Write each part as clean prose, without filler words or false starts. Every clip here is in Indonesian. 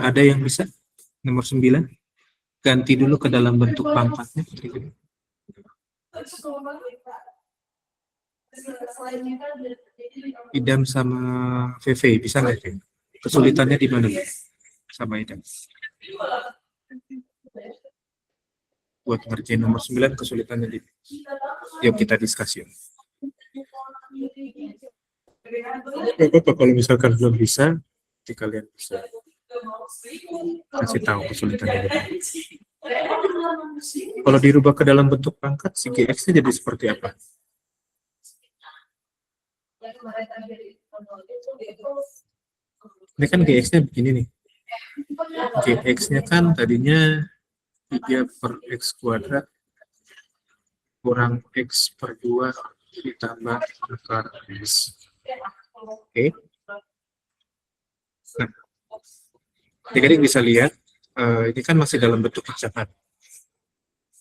Ada yang bisa? Nomor 9. Ganti dulu ke dalam bentuk pangkatnya. Idam sama VV, bisa nggak sih? Kesulitannya di mana? Sama Idam. Buat ngerjain nomor 9 kesulitannya di. Yuk kita diskusi. Kalau misalkan belum bisa, nanti kalian bisa kasih tahu kesulitannya di mana. Kalau dirubah ke dalam bentuk pangkat, si GX-nya jadi seperti apa? Ini kan GX-nya begini nih. GX-nya kan tadinya 3 per X kuadrat kurang X per 2 ditambah akar X. Oke. Nah, adik-adik bisa lihat, ini kan masih dalam bentuk bicakan.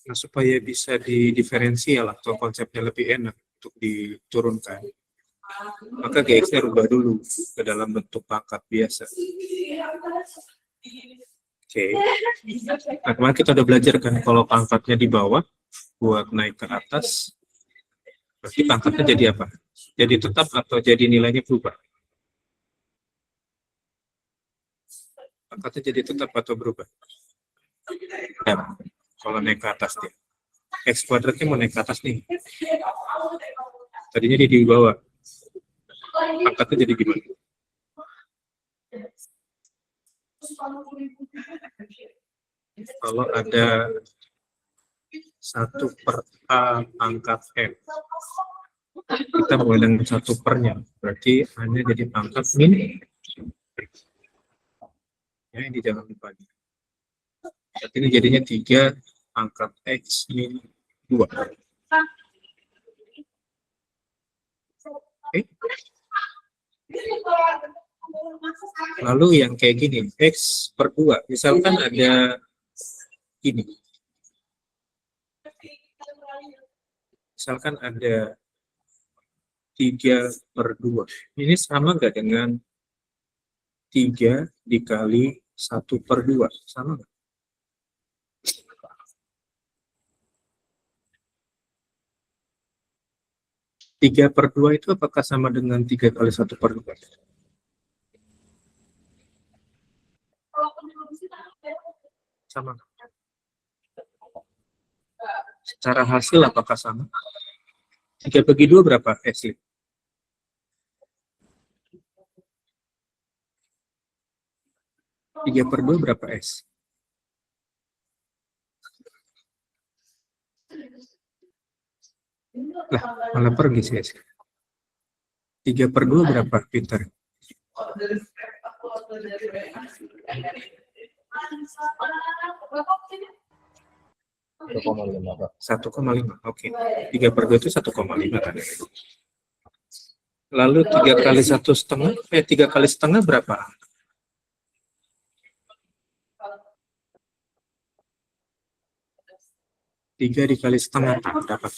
Nah, supaya bisa didiferensial atau konsepnya lebih enak untuk diturunkan, maka GX-nya rubah dulu ke dalam bentuk pangkat biasa. Oke. Nah, kemarin kita udah belajar kan, kalau pangkatnya di bawah, buat naik ke atas, berarti pangkatnya jadi apa? Jadi tetap atau jadi nilainya berubah? Pangkatnya jadi tetap atau berubah? Ya, kalau naik ke atas dia. X kuadratnya mau naik ke atas nih. Tadinya di bawah. Pangkatnya jadi gimana? Kalau ada 1 per A pangkat N, kita mulai dengan 1 pernya, berarti hanya jadi pangkat min. Ya, ini jangan lupa. Berarti ini jadinya 3 pangkat X min 2. Oke. Lalu yang kayak gini, X per 2, misalkan ada gini. Misalkan ada 3 per 2. Ini sama nggak dengan 3 dikali 1 per 2? Sama nggak? Tiga per 2 itu apakah sama dengan 3 kali 1 per 2? Sama. Secara hasil apakah sama? 3 bagi 2 berapa, Ashley? 3 per 2 berapa, S? Lah, malah pergi sih, S. 3 per 2 berapa, Peter? 1,5. Oke. 3 per 2 itu 1,5 kan? Lalu 3 kali 1,5, 3 kali setengah berapa? 3 dikali setengah dapat.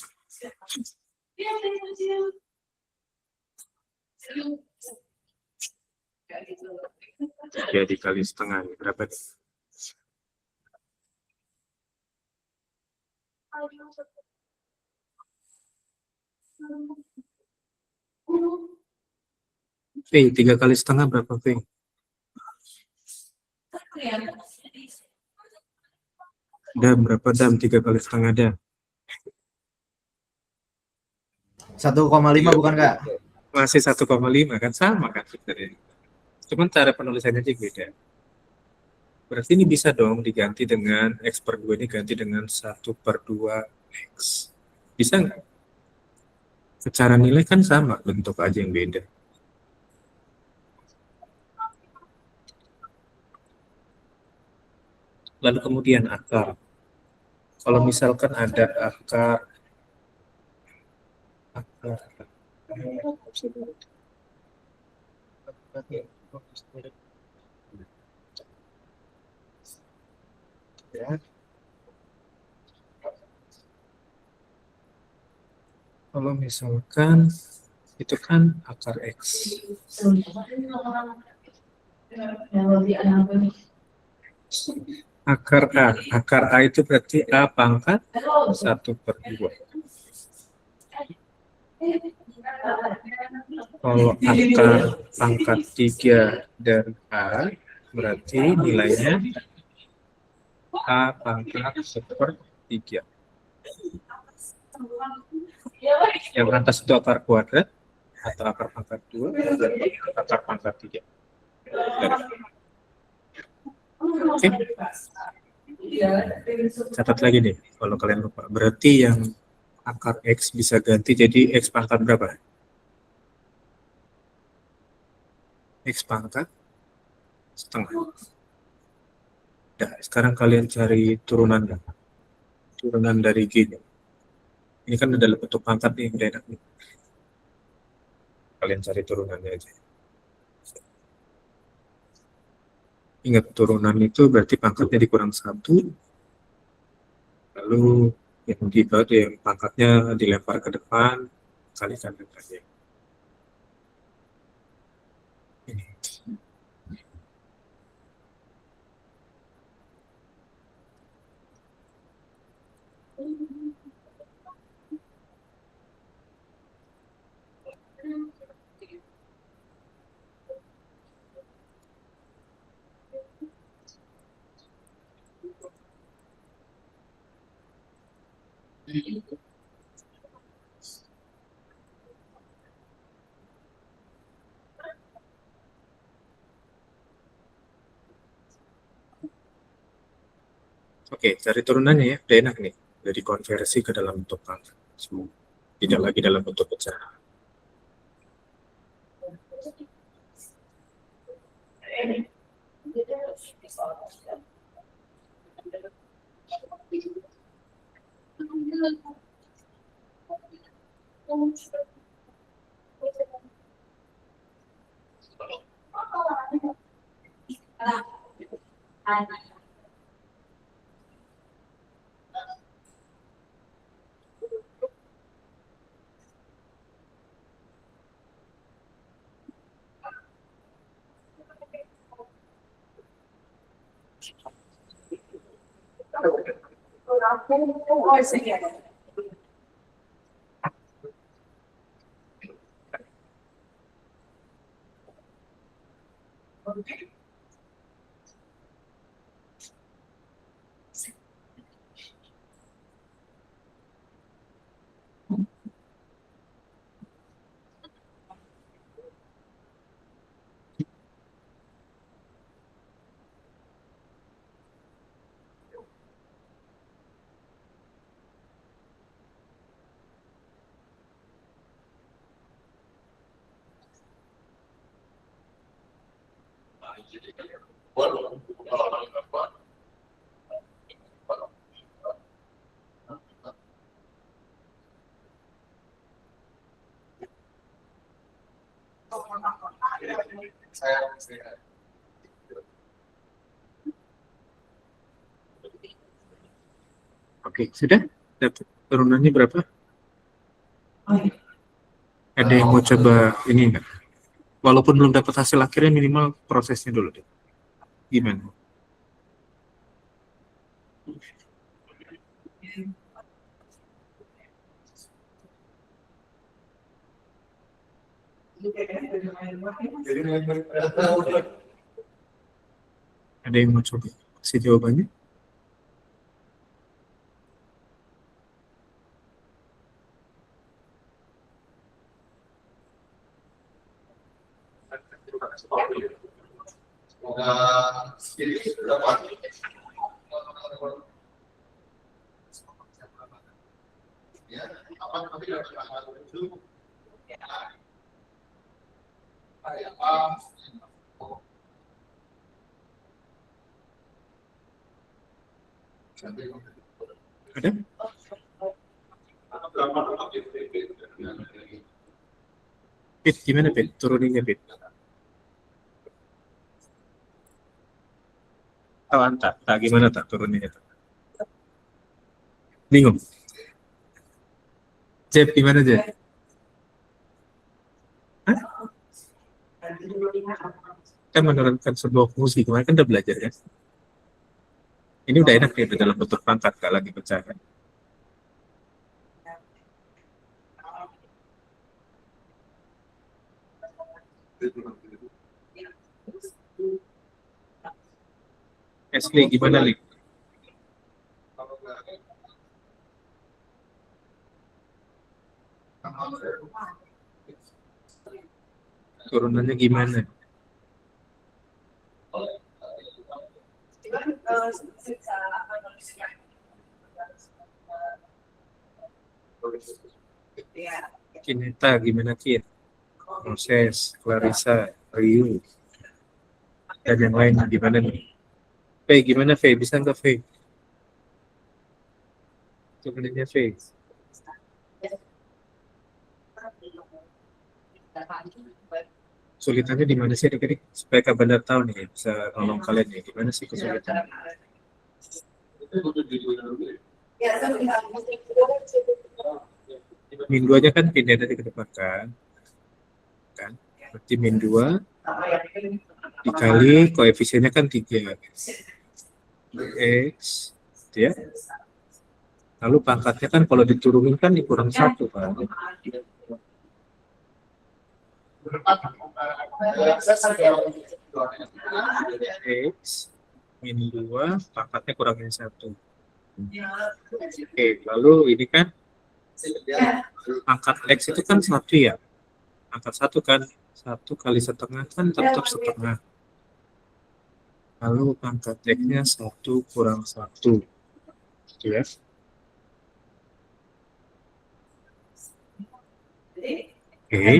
3 dikali setengah berapa? V, 3 kali setengah berapa, V? Dam, berapa dam? 3 kali setengah dam. 1,5 bukan, Kak? Masih 1,5 kan, sama kan sebenarnya. Cuman cara penulisannya aja beda. Berarti ini bisa dong diganti dengan X per 2 ini ganti dengan 1 per 2 X. Bisa nggak? Secara nilai kan sama, bentuk aja yang beda. Lalu kemudian akar. Kalau misalkan ada akar ya. Kalau misalkan itu kan akar X. Akar A itu berarti A pangkat 1/2. Kalau akar pangkat 3 dari A, berarti nilainya A pangkat 1/3. Yang atas itu akar kuadrat, atau akar pangkat 2, akar pangkat 3. Oke. Catat lagi nih, kalau kalian lupa. Berarti yang akar X bisa ganti jadi X pangkat berapa? X pangkat setengah. Nah, sekarang kalian cari turunan dari G. Ini kan ada bentuk pangkat nih, udah enak nih. Kalian cari turunannya aja. Ingat, turunan itu berarti pangkatnya dikurang 1, lalu yang pangkatnya dilempar ke depan, kalikan angkanya. Ini. Oke, cari turunannya ya, udah enak nih. Udah dikonversi ke dalam bentuk pangkat. Tidak lagi dalam bentuk pecahan. Oke, sudah? Dapat turunannya berapa? Ada yang mau coba ini enggak? Walaupun belum dapat hasil akhirnya, minimal prosesnya dulu deh. Gimana? Ada yang mau coba kasih jawabannya? Ada? Pit, gimana Pit? Turuninnya Pit. Tahu tak gimana tak turuninnya? Bingung? Jeb, gimana Jeb? Hah? kita menurunkan sebuah fungsi. Kemarin kan udah belajar ya. Ini udah enak nih udah dalam bentuk pangkat, gak lagi pecahan. Asli gimana Lik? Turunannya gimana? Kineta gimana Kin? Proses, Clarissa, Ryu, dan yang lain gimana nih? Faye gimana Faye? Bisa nggak Faye? Sebenarnya Faye. Kesulitannya di mana sih adik-adik? Supaya Kak Bandar tahu nih, bisa nolong kalian ya. Gimana sih kesulitannya? Min 2-nya kan pindah dari ke depan kan? Berarti min 2 dikali koefisiennya kan 3 X ya. Lalu pangkatnya kan kalau diturunin kan dikurang 1 kan. X min 2 pangkatnya kurangin 1. Oke, lalu ini kan pangkat X itu kan 1 ya. Pangkat 1 kan 1 kali setengah kan tetap setengah. Lalu pangkat X-nya 1 kurang 1. Gitu ya. Oke.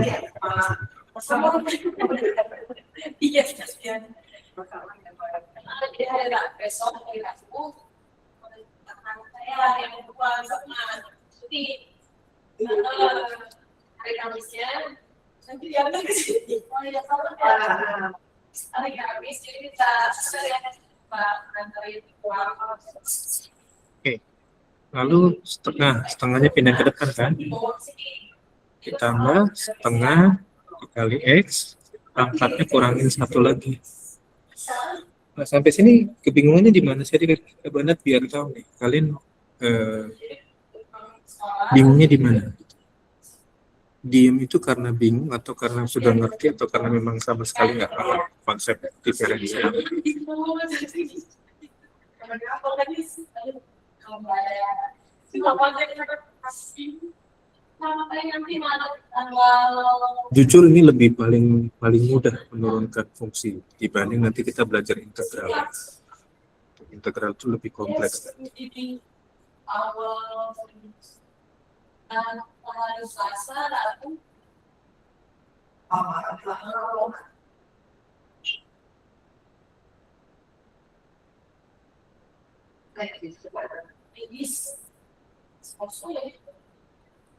Oke. Lalu setengahnya pindah ke depan kan? Ditambah setengah dikali X, pangkatnya kurangin 1 lagi. Nah, sampai sini kebingungannya di mana sih? Banget biar tahu nih. Kalian bingungnya di mana? Diem itu karena bingung atau karena sudah ngerti atau karena memang sama sekali nggak paham konsep diferensial? Jujur ini lebih paling mudah menurunkan fungsi dibanding nanti kita belajar integral. Integral itu lebih kompleks. Kan?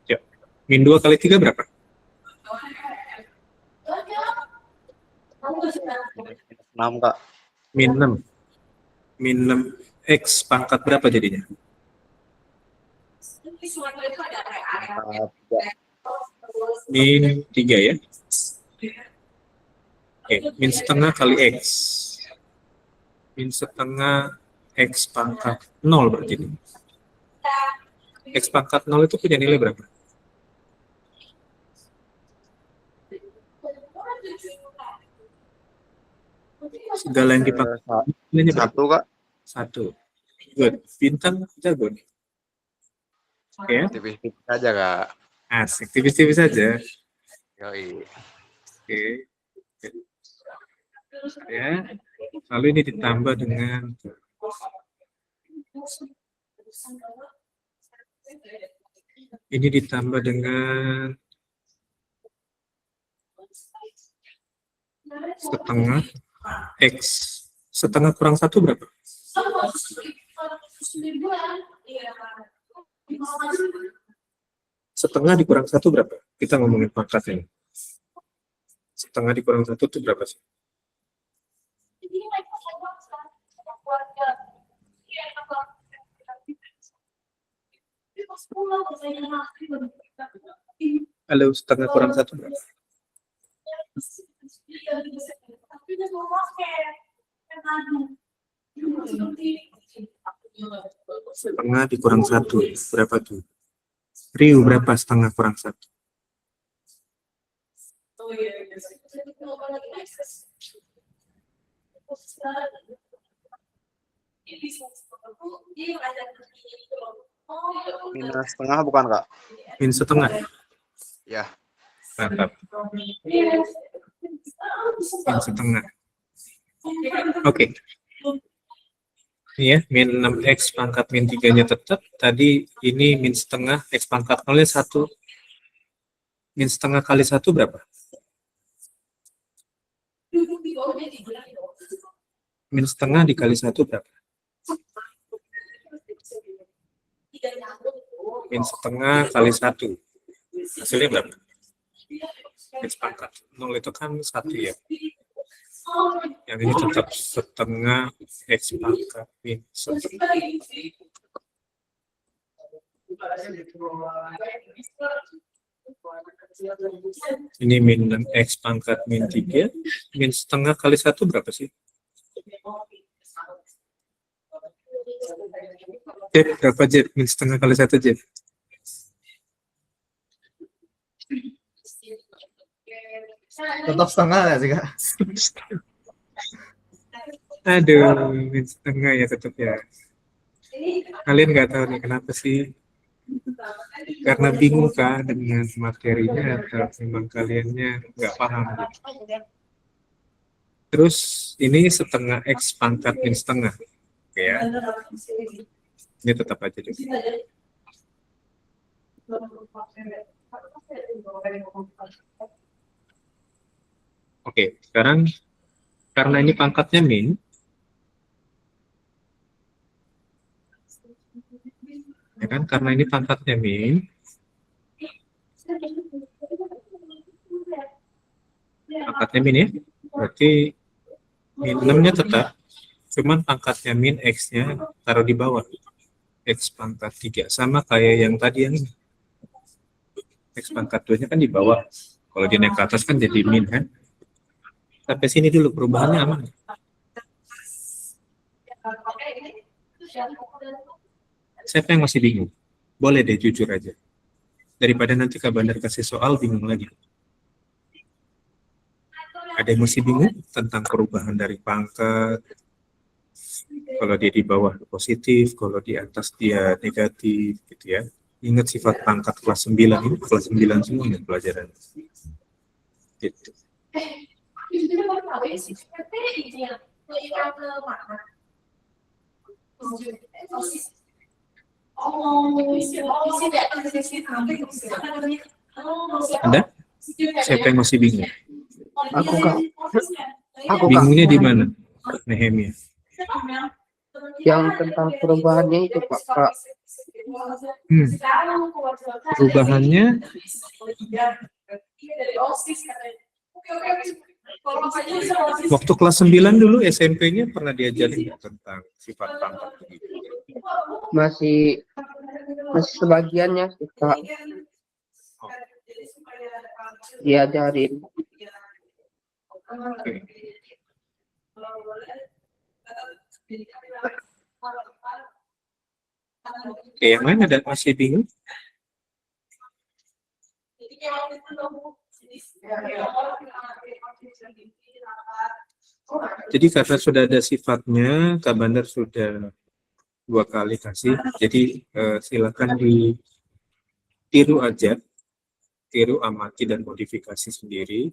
Ya. Min 2 kali 3 berapa? 6 Kak. Min 6. Min 6 X pangkat berapa jadinya? Min 3 ya. Oke, min setengah kali X. Min setengah X pangkat 0 berarti ini. X pangkat 0 itu punya nilai berapa? Segala yang dipakai nilainya berapa? 1 Kak. 1. Good. Bintang jago nih. Oke ya? Tipis-tipis aja Kak. Asik, tipis-tipis saja. Yoi. Oke. Ya. Lalu ini ditambah dengan setengah X. Setengah kurang 1 berapa? Setengah dikurang 1 berapa? Kita ngomongin pangkat ini. Setengah dikurang 1 itu berapa sih? Halo, setengah kurang 1 berapa? Setengah dikurang 1. Berapa tuh? Riu berapa setengah kurang 1? Minus setengah bukan kak? Min setengah. Ya. Mantap. Min setengah. Oke. Ini ya, min 6x pangkat min 3-nya tetap. Tadi ini min setengah, x pangkat 0-nya 1. Min setengah kali 1 berapa? Min setengah dikali 1 berapa? Min setengah kali 1. Hasilnya berapa? X pangkat 0 itu kan 1 ya. Yang ini tetap setengah x pangkat min setengah. Ini min x pangkat min 3. Min setengah kali 1 berapa sih? Jeb, berapa Jeb? Min setengah kali 1 Jeb. Tetap setengah nggak sih, Kak? Aduh, min setengah ya tetap ya. Kalian nggak tahu nih kenapa sih? Karena bingung kan dengan materinya atau memang kaliannya nggak paham gitu. Terus ini setengah x pangkat min setengah. Oke ya. Ini tetap aja deh. Oke, sekarang karena ini pangkatnya min, ya kan? Karena ini pangkatnya min, pangkatnya min ya, berarti min 6-nya tetap, cuman pangkatnya min x-nya taruh di bawah, x pangkat 3, sama kayak yang tadi yang ini. X pangkat 2-nya kan di bawah, kalau dia naik ke atas kan jadi min kan. Sampai sini dulu perubahannya aman. Siapa yang masih bingung? Boleh deh jujur aja. Daripada nanti Kak Bandar kasih soal bingung lagi. Ada yang masih bingung tentang perubahan dari pangkat? Kalau dia di bawah positif, kalau di atas dia negatif gitu ya. Ingat sifat pangkat kelas 9 ini kelas 9 semua ya pelajaran. Gitu. Ada? Siapa yang masih bingung? Aku kak. Aku kak. Bingungnya di mana? Nehemia. Yang tentang perubahannya itu pak. Kak. Perubahannya waktu kelas 9 dulu SMP-nya pernah diajarin tentang sifat pangkat begitu. Masih sebagiannya sih kak. Diajarin. Oke. Oke, yang lain ada masih bingung? Jadi karena sudah ada sifatnya, Kak Bandar sudah 2 kali kasih. Jadi silakan ditiru aja, tiru, amati dan modifikasi sendiri.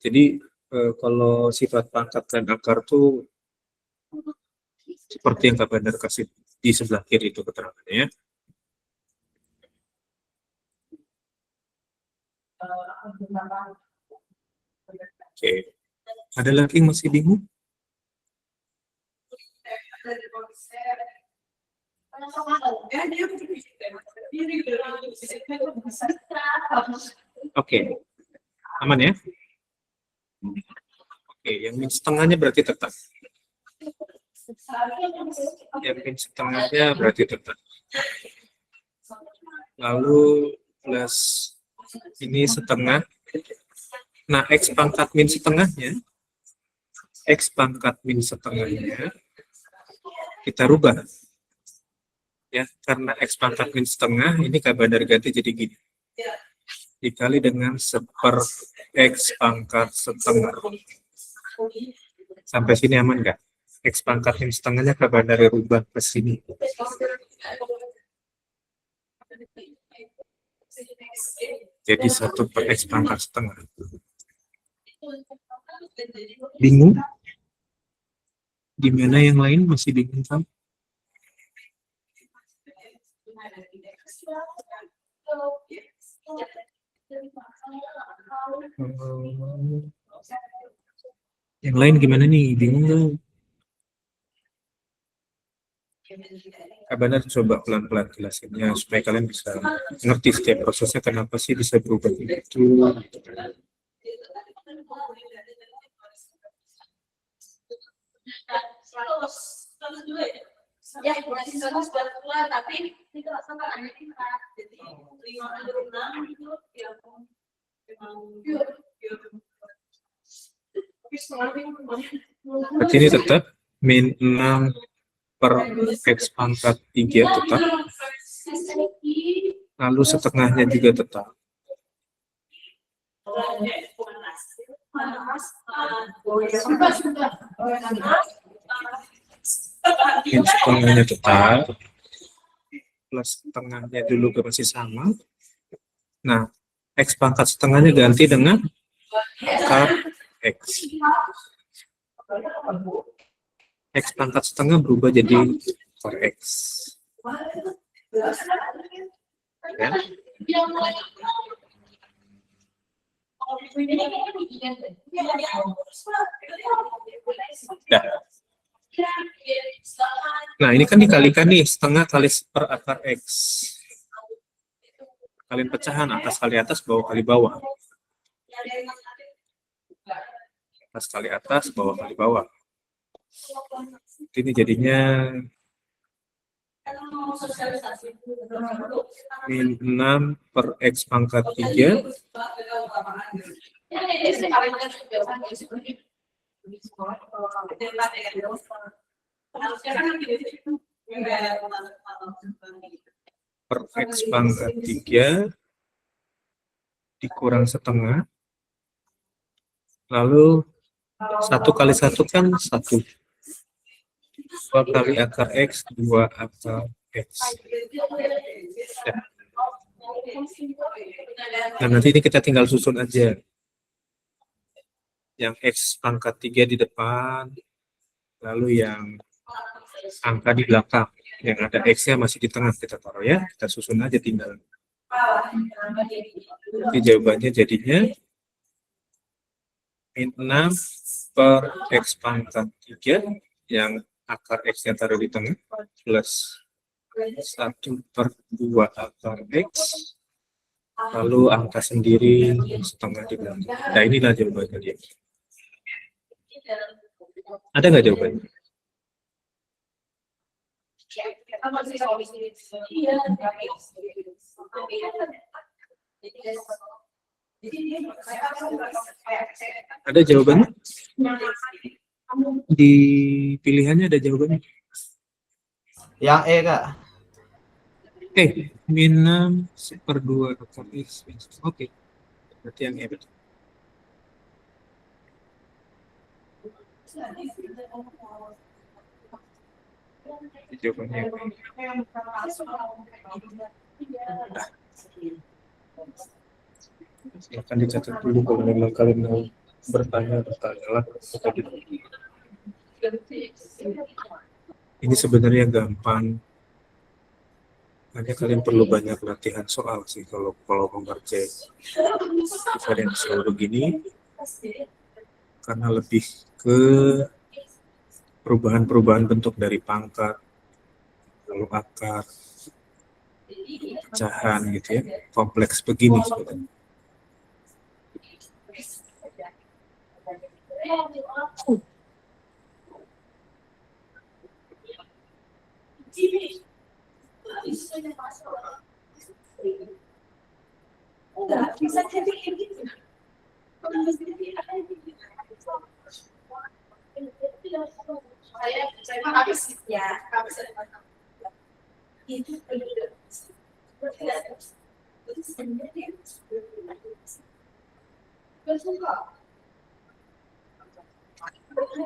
Jadi kalau sifat pangkat dan akar tuh seperti yang Kak Bandar kasih di sebelah kiri itu keterangannya. Oke. Ada lagi yang masih bingung? Oke. Aman ya? Oke, yang min setengahnya berarti tetap. Yang min setengahnya berarti tetap. Lalu plus ini setengah. Nah, X pangkat min setengahnya X pangkat min setengahnya kita rubah. Ya, karena X pangkat min setengah, ini kadar ganti jadi gini. Dikali dengan 1/4 X pangkat setengah. Sampai sini aman nggak? X pangkat min setengahnya kadar rubah ke sini. Jadi 1/X pangkat setengah. Bingung? Gimana yang lain masih bingung kan? Yang lain gimana nih? Bingung nggak? Benar, coba pelan-pelan jelasinnya supaya kalian bisa ngerti setiap prosesnya kenapa sih bisa berubah gitu. Ya, masih terus berpulang, tapi tidak sama anak kita. Jadi 5,6 itu yang Berarti ini tetap min 6 per X pangkat 3 tetap. Lalu setengahnya juga tetap. Min setengahnya tetap. Plus setengahnya dulu masih sama. Nah, X pangkat setengahnya ganti dengan akar X. X pangkat setengah berubah jadi akar X. Ya. Ya. Nah, ini kan dikalikan nih, setengah kali 1/4 akar X. Kalian pecahan, atas kali atas, bawah kali bawah. Atas kali atas, bawah kali bawah. Ini jadinya min 6 per X pangkat 3 per X pangkat 3 dikurang setengah, lalu 1 kali 1 kan 1, 2 kali akar X, 2 akar X. Ya. Nah, nanti ini kita tinggal susun aja. Yang X pangkat 3 di depan, lalu yang angka di belakang. Yang ada X-nya masih di tengah, kita taruh ya. Kita susun aja tinggal. Jadi jawabannya jadinya min 6 per X pangkat 3 yang akar X-nya taruh di tengah plus 1/2 akar X, lalu angka sendiri setengah di belakang. Nah, inilah jawabannya dia. Ada nggak jawabannya? Ada jawabannya? Di pilihannya ada jawabannya. Yang E, Kak. Min 6 1/2 akar X. Oke. Berarti yang E betul. Jawabannya yang E. Nah. Silakan dicatat dulu kalau memang kalian mau bertanyalah. Ini sebenarnya gampang. Hanya kalian perlu banyak latihan soal sih kalau mengerjakan diferensial begini, karena lebih ke perubahan bentuk dari pangkat, lalu akar, pecahan gitu ya, kompleks begini sebenarnya. saya mah habis ya, habis itu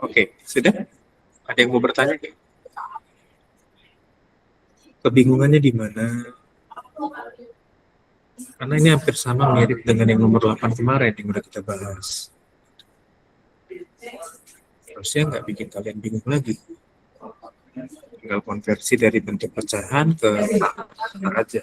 Oke, sudah? Ada yang mau bertanya? Kebingungannya di mana? Karena ini hampir sama mirip dengan yang nomor 8 kemarin yang udah kita bahas. Harusnya nggak bikin kalian bingung lagi. Tinggal konversi dari bentuk pecahan ke akar aja.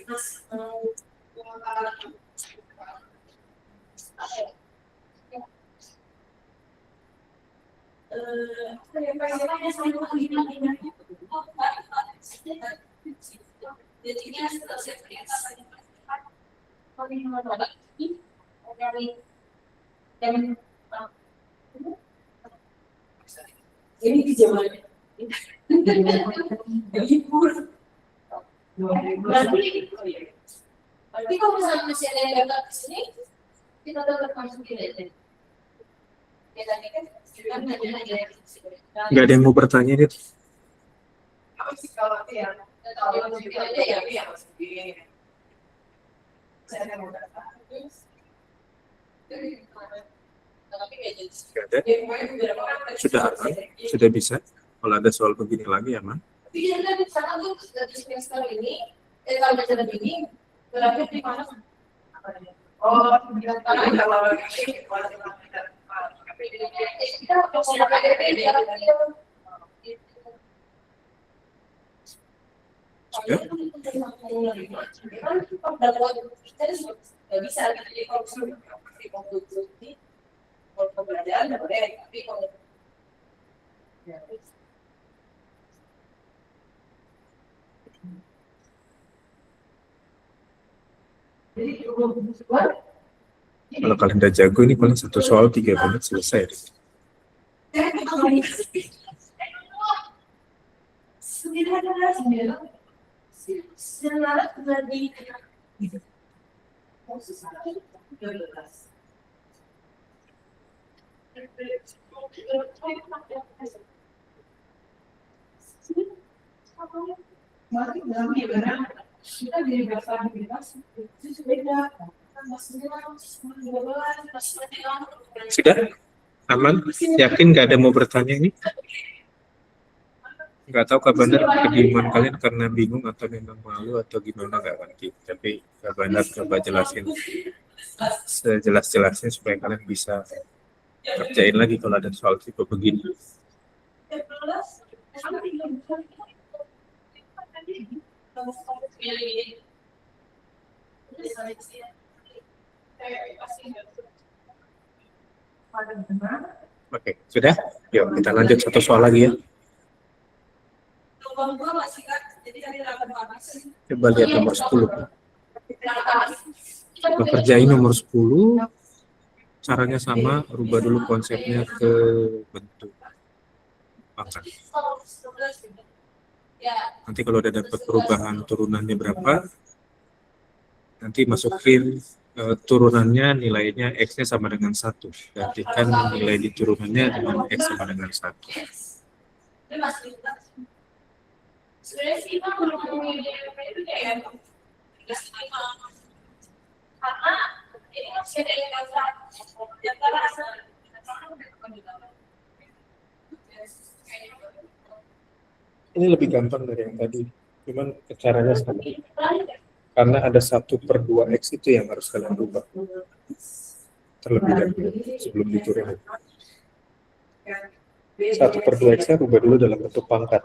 Ini di zaman berarti kalau misalnya masih ada yang datang ke sini, kita tetap masukin aja. Ya tadi kan Nggak ada yang mau bertanya nih. apa sih kalau ya kalau masukin aja ya masukin. Saya mau datang. Nggak ada. Sudah aman? Sudah bisa? Kalau ada soal begini lagi aman? Tapi ada di sana tuh dari semester ini, kalau baca begini, berarti di mana? Oh, kalau Kalau kalian udah jago ini paling satu soal 3 menit selesai. kita jadi beraktivitas itu beda. Sudah? Aman? Yakin nggak ada mau bertanya ini? Nggak tahu Kak Bandar kebingungan kalian karena bingung atau memang malu atau gimana nggak ngerti. Tapi Kak Bandar coba jelasin sejelas-jelasnya supaya kalian bisa kerjain lagi kalau ada soal tipe begini. Oke, sudah? Yuk kita lanjut satu soal lagi ya. Coba lihat nomor 10. Kita kerjain nomor 10. Caranya sama, rubah dulu konsepnya ke bentuk pangkat. Nanti kalau udah dapat perubahan turunannya berapa, nanti masukin turunannya nilainya X-nya sama dengan 1. Gantikan nilai di turunannya dengan X sama dengan 1. Sebenarnya sih kita ngomongin itu kayak karena ini masih ada yang Ini lebih gampang dari yang tadi, cuman caranya sama. Karena ada 1/2X itu yang harus kalian rubah. Terlebih dahulu, sebelum diturunin. 1/2X-nya rubah dulu dalam bentuk pangkat.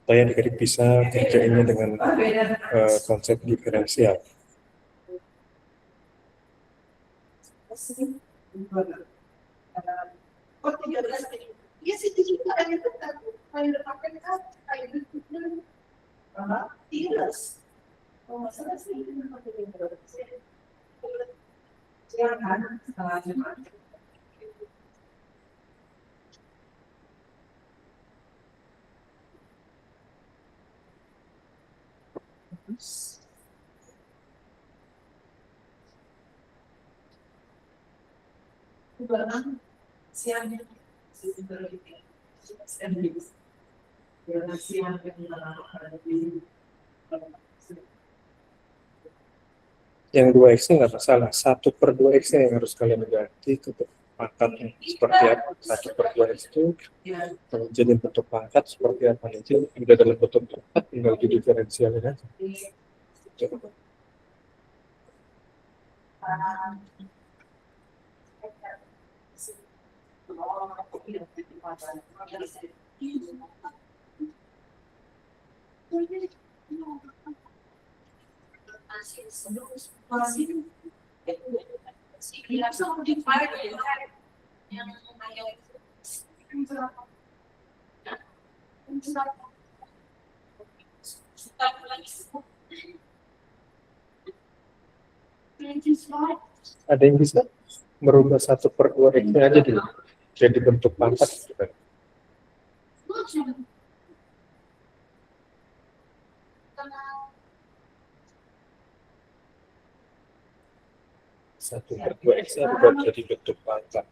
Supaya adik-adik bisa kerjainnya dengan konsep diferensial. Oh, 13. Iya sih, juga ada tetap. Kalau dipakai kan kayak gitu. 13. Oh, masalah sih ini pakai 13. Silakan, setengah jam. Barang siang Yang 2x-nya nggak masalah, 1/2x-nya yang harus kalian ganti ke pangkatnya seperti apa. 1/2x itu kalau jadi bentuk pangkat seperti apa, nanti udah dalam bentuk pangkat tinggal didiferensialin aja. Coba. Ada yang bisa merubah 1/2x-nya aja dulu jadi bentuk pangkat gitu kan. Satu per 2x-nya buat jadi bentuk pangkat.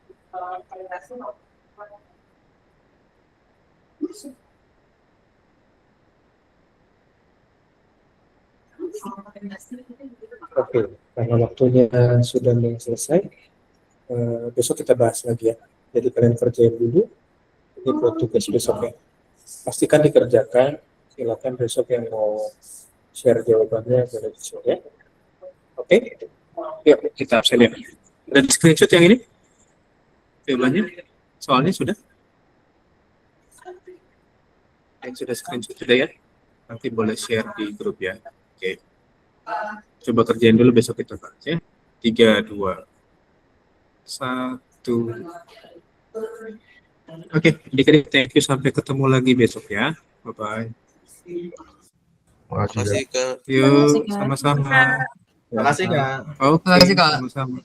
Oke, karena waktunya sudah mau selesai, besok kita bahas lagi ya. Jadi kalian kerjain dulu, ini buat tugas besok ya. Pastikan dikerjakan, silakan besok yang mau share jawabannya boleh di-share ya. Oke, yuk kita absen ya. Dan screenshot yang ini, jawabannya, soalnya sudah. Yang sudah screenshot sudah ya, nanti boleh share di grup ya. Oke. Coba kerjain dulu, besok kita bahas ya. 3, 2, 1. Oke, adik-adik, thank you. Sampai ketemu lagi besok ya. Bye-bye. Makasih Kak. Yuk, sama-sama. Terima kasih, Kak. Oke, Terima kasih, Kak. sama-sama.